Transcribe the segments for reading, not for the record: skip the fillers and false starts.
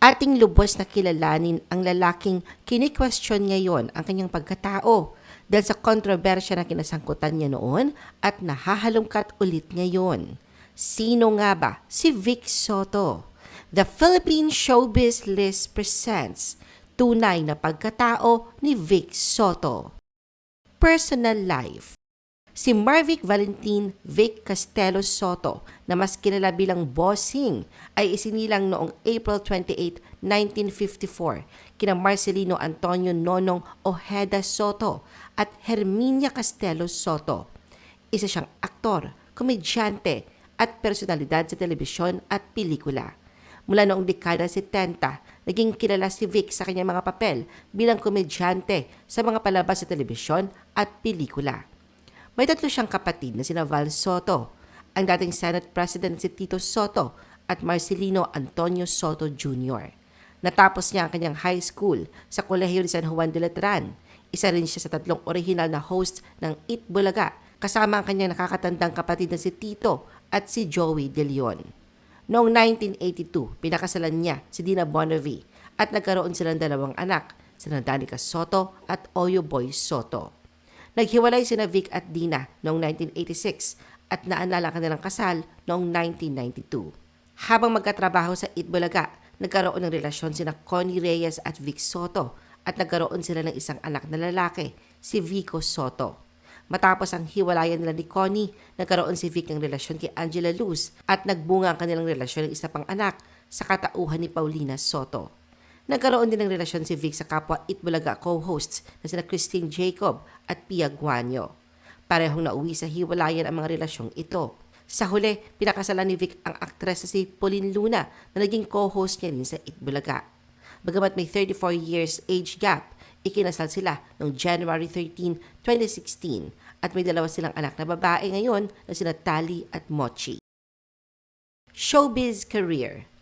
Ating lubos na kilalanin ang lalaking kini-question ngayon ang kanyang pagkatao dahil sa kontrobersya na kinasangkutan niya noon at nahahalungkat ulit ngayon. Sino nga ba si Vic Soto? The Philippine Showbiz List presents Tunay na Pagkatao ni Vic Soto. Personal life. Si Marvic Valentin Vic Castelo Soto, na mas kilala bilang Bossing, ay isinilang noong April 28, 1954 kina Marcelino Antonio Nonong Ojeda Soto at Herminia Castelo Soto. Isa siyang aktor, komedyante at personalidad sa telebisyon at pelikula. Mula noong dekada 70, naging kilala si Vic sa kanyang mga papel bilang komedyante sa mga palabas sa telebisyon at pelikula. May tatlo siyang kapatid na sina Val Soto, ang dating Senate President si Tito Soto at Marcelino Antonio Soto Jr. Natapos niya ang kanyang high school sa Kolehiyo de San Juan de Letran. Isa rin siya sa tatlong original na host ng Eat Bulaga kasama ang kanyang nakakatandang kapatid na si Tito at si Joey De Leon. Noong 1982, pinakasalan niya si Dina Bonavi at nagkaroon silang dalawang anak, sina Danica Soto at Oyo Boy Soto. Naghiwalay sina Vic at Dina noong 1986 at naanala kanilang kasal noong 1992. Habang magkatrabaho sa Eat Bulaga, nagkaroon ng relasyon sina Connie Reyes at Vic Soto at nagkaroon sila ng isang anak na lalaki, si Vico Soto. Matapos ang hiwalayan nila ni Connie, nagkaroon si Vic ng relasyon kay Angela Luz at nagbunga ang kanilang relasyon ng isa pang anak sa katauhan ni Paulina Soto. Nagkaroon din ng relasyon si Vic sa kapwa Eat Bulaga co-hosts na sina Christine Jacob at Pia Guanyo. Parehong nauwi sa hiwalayan ang mga relasyong ito. Sa huli, pinakasalan ni Vic ang aktres na si Pauline Luna na naging co-host niya rin sa Eat Bulaga. Bagamat may 34 years age gap, ikinasal sila noong January 13, 2016 at may dalawa silang anak na babae ngayon na sina Tali at Mochi. Showbiz career.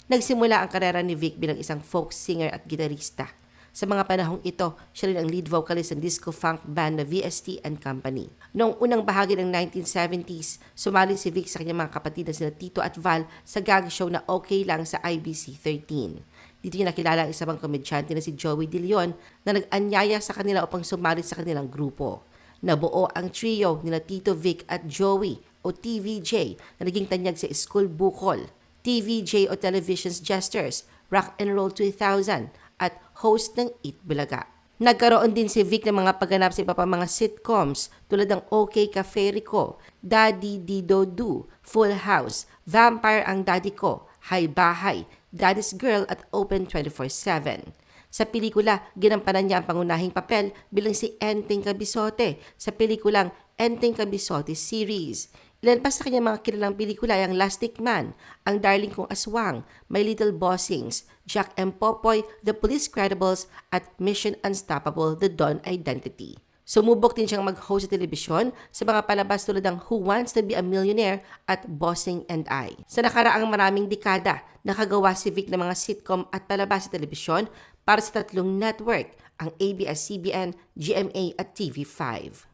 Nagsimula ang karera ni Vic bilang isang folk singer at gitarista. Sa mga panahong ito, siya rin ang lead vocalist ng disco-funk band na VST and Company. Noong unang bahagi ng 1970s, sumali si Vic sa kanyang mga kapatid na sina Tito at Val sa gag show na Okay Lang sa IBC 13. Dito niya nakilala ang isa pang komedyante na si Joey De Leon na nag-anyaya sa kanila upang sumali sa kanilang grupo. Nabuo ang trio nila Tito, Vic at Joey o TVJ na naging tanyag sa School Bukol, TVJ o Television's Jesters, Rock and Roll 2000 at host ng Eat Bulaga. Nagkaroon din si Vic ng mga pagganap sa iba pa mga sitcoms tulad ng OK Cafe Rico, Daddy Dido Do, Full House, Vampire ang Daddy Ko, Hay Bahay, Daddy's Girl at Open 24/7. Sa pelikula, ginampanan niya ang pangunahing papel bilang si Enteng Cabisote sa pelikulang Enteng Cabisote series. Ilan pa sa kanyang mga kilalang pelikula ay ang Lastic Man, Ang Darling Kong Aswang, My Little Bossings, Jack and Popoy, The Police Credibles at Mission Unstoppable, The Dawn Identity. Sumubok din siyang mag-host sa telebisyon sa mga palabas tulad ng Who Wants to Be a Millionaire at Bossing and I. Sa nakaraang maraming dekada, nakagawa si Vic ng mga sitcom at palabas sa telebisyon para sa tatlong network, ang ABS-CBN, GMA at TV5.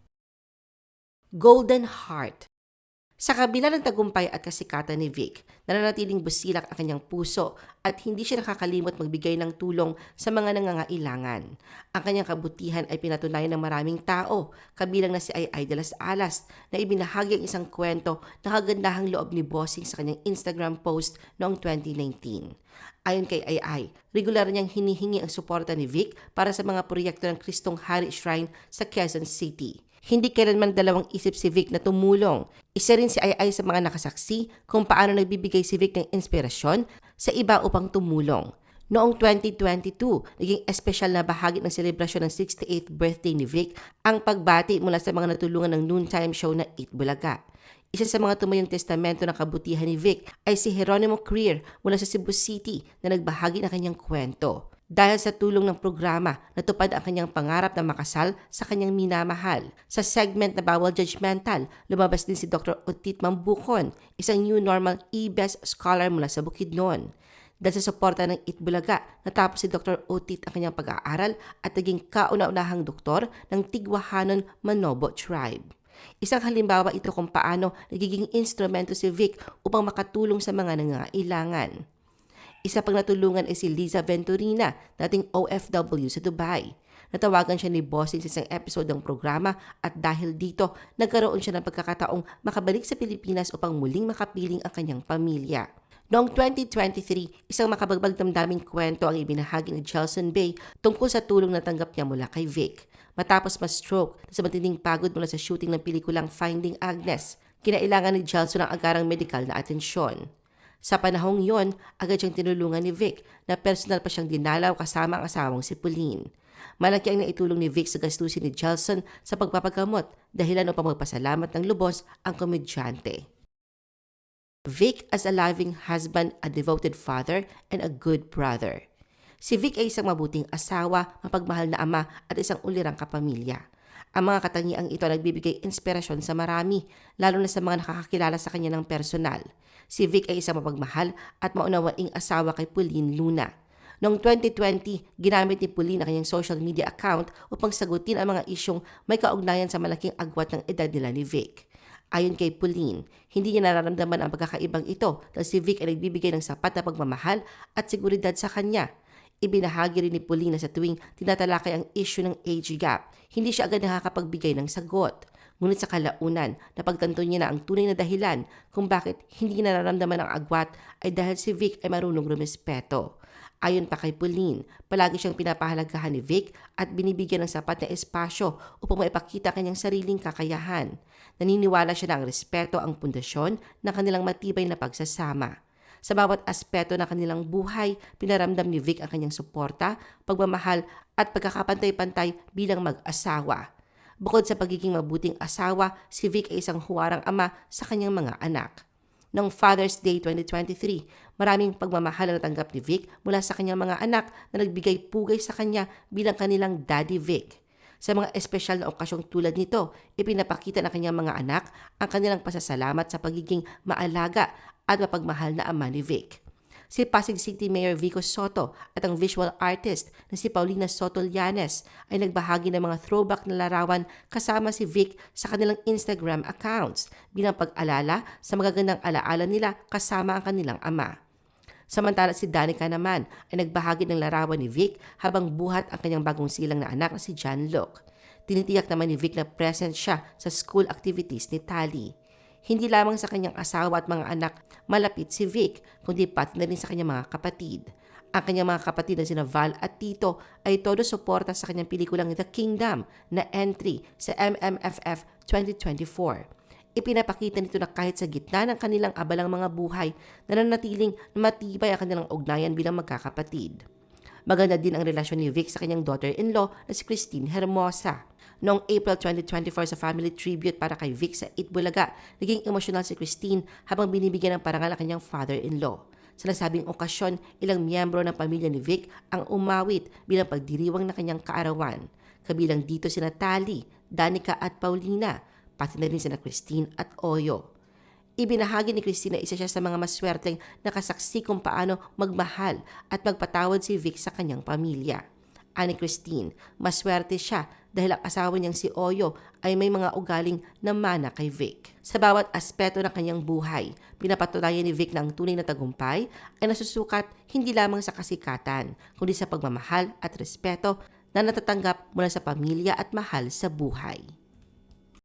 Golden Heart. Sa kabila ng tagumpay at kasikatan ni Vic, nananatiling busilak ang kanyang puso at hindi siya nakakalimot magbigay ng tulong sa mga nangangailangan. Ang kanyang kabutihan ay pinatunayan ng maraming tao, kabilang na si Ay de las Alas na ibinahagi ang isang kwento na kagandahang loob ni Bossing sa kanyang Instagram post noong 2019. Ayon kay Ay, regular niyang hinihingi ang suporta ni Vic para sa mga proyekto ng Kristong Hari Shrine sa Quezon City. Hindi kailanman dalawang isip si Vic na tumulong. Isa rin si Ay sa mga nakasaksi kung paano nagbibigay si Vic ng inspirasyon sa iba upang tumulong. Noong 2022, naging espesyal na bahagi ng selebrasyon ng 68th birthday ni Vic ang pagbati mula sa mga natulungan ng noontime show na Eat Bulaga. Isa sa mga tumayong testamento ng kabutihan ni Vic ay si Geronimo Creer mula sa Cebu City na nagbahagi ng kanyang kwento. Dahil sa tulong ng programa, natupad ang kanyang pangarap na makasal sa kanyang minamahal. Sa segment na Bawal Judgmental, lumabas din si Dr. Otit Mambukon, isang New Normal E-Best Scholar mula sa Bukidnon. Dahil sa suporta ng Eat Bulaga, natapos si Dr. Otit ang kanyang pag-aaral at naging kauna-unahang doktor ng Tigwahanon Manobo Tribe. Isang halimbawa ito kung paano nagiging instrumento si Vic upang makatulong sa mga nangangailangan. Isa pang natulungan ay si Liza Venturina, dating OFW sa Dubai. Natawagan siya ni Bossing sa isang episode ng programa at dahil dito, nagkaroon siya ng pagkakataong makabalik sa Pilipinas upang muling makapiling ang kanyang pamilya. Noong 2023, isang makabagbag damdaming kwento ang ibinahagi ni Jelson Bay tungkol sa tulong na tanggap niya mula kay Vic. Matapos ma-stroke sa matinding pagod mula sa shooting ng pelikulang Finding Agnes, kinailangan ni Jelson ng agarang medikal na atensyon. Sa panahong yon, agad siyang tinulungan ni Vic na personal pa siyang dinalaw kasama ang asawang si Pauline. Malaki ang naitulong ni Vic sa gastusin ni Jelson sa pagpapagamot, dahilan upang magpasalamat ng lubos ang komedyante. Vic as a loving husband, a devoted father, and a good brother. Si Vic ay isang mabuting asawa, mapagmahal na ama at isang ulirang kapamilya. Ang mga katangiang ito nagbibigay inspirasyon sa marami, lalo na sa mga nakakakilala sa kanya ng personal. Si Vic ay isang mapagmahal at maunawaing asawa kay Pauline Luna. Noong 2020, ginamit ni Pauline ang kanyang social media account upang sagutin ang mga isyong may kaugnayan sa malaking agwat ng edad nila ni Vic. Ayon kay Pauline, hindi niya nararamdaman ang pagkakaibang ito dahil si Vic ay nagbibigay ng sapat na pagmamahal at seguridad sa kanya. Ibinahagi rin ni Pauline na sa tuwing tinatalakay ang issue ng age gap, hindi siya agad nakakapagbigay ng sagot. Ngunit sa kalaunan, napagtanto niya na ang tunay na dahilan kung bakit hindi niya nararamdaman ang agwat ay dahil si Vic ay marunong rumespeto. Ayon pa kay Pauline, palagi siyang pinapahalagahan ni Vic at binibigyan ng sapat na espasyo upang maipakita kanyang sariling kakayahan. Naniniwala siya na ang respeto ang pundasyon ng kanilang matibay na pagsasama. Sa bawat aspeto ng kanilang buhay, pinaramdam ni Vic ang kanyang suporta, pagmamahal at pagkakapantay-pantay bilang mag-asawa. Bukod sa pagiging mabuting asawa, si Vic ay isang huwarang ama sa kanyang mga anak. Noong Father's Day 2023, maraming pagmamahal ang natanggap ni Vic mula sa kanyang mga anak na nagbigay pugay sa kanya bilang kanilang Daddy Vic. Sa mga espesyal na okasyong tulad nito, ipinapakita ng kanyang mga anak ang kanilang pasasalamat sa pagiging maalaga at mapagmahal na ama ni Vic. Si Pasig City Mayor Vico Soto at ang visual artist na si Paulina Soto Llanes ay nagbahagi ng mga throwback na larawan kasama si Vic sa kanilang Instagram accounts bilang pag-alala sa magagandang alaala nila kasama ang kanilang ama. Samantala si Danica naman ay nagbahagi ng larawan ni Vic habang buhat ang kanyang bagong silang na anak na si John Luke. Tinitiyak naman ni Vic na present siya sa school activities ni Tali. Hindi lamang sa kanyang asawa at mga anak malapit si Vic, kundi pati na rin sa kanyang mga kapatid. Ang kanyang mga kapatid na sina Val at Tito ay todo suporta sa kanyang pelikulang The Kingdom na entry sa MMFF 2024. Ipinapakita nito na kahit sa gitna ng kanilang abalang mga buhay, nananatiling matibay ang kanilang ugnayan bilang magkakapatid. Maganda din ang relasyon ni Vic sa kanyang daughter-in-law na si Christine Hermosa. Noong April 2024 sa family tribute para kay Vic sa Itbulaga, naging emosyonal si Christine habang binibigyan ng parangal ang kanyang father-in-law. Sa nasabing okasyon, ilang miyembro ng pamilya ni Vic ang umawit bilang pagdiriwang ng kanyang kaarawan. Kabilang dito sina Tali, Danica at Paulina, pati na rin sina Christine at Oyo. Ibinahagi ni Christine na isa siya sa mga maswerteng nakasaksi kung paano magmahal at magpatawad si Vic sa kanyang pamilya. Ani Christine, maswerte siya dahil ang asawa niyang si Oyo ay may mga ugaling na mana kay Vic. Sa bawat aspeto ng kanyang buhay, pinapatunayan ni Vic na ang tunay na tagumpay ay nasusukat hindi lamang sa kasikatan, kundi sa pagmamahal at respeto na natatanggap mula sa pamilya at mahal sa buhay.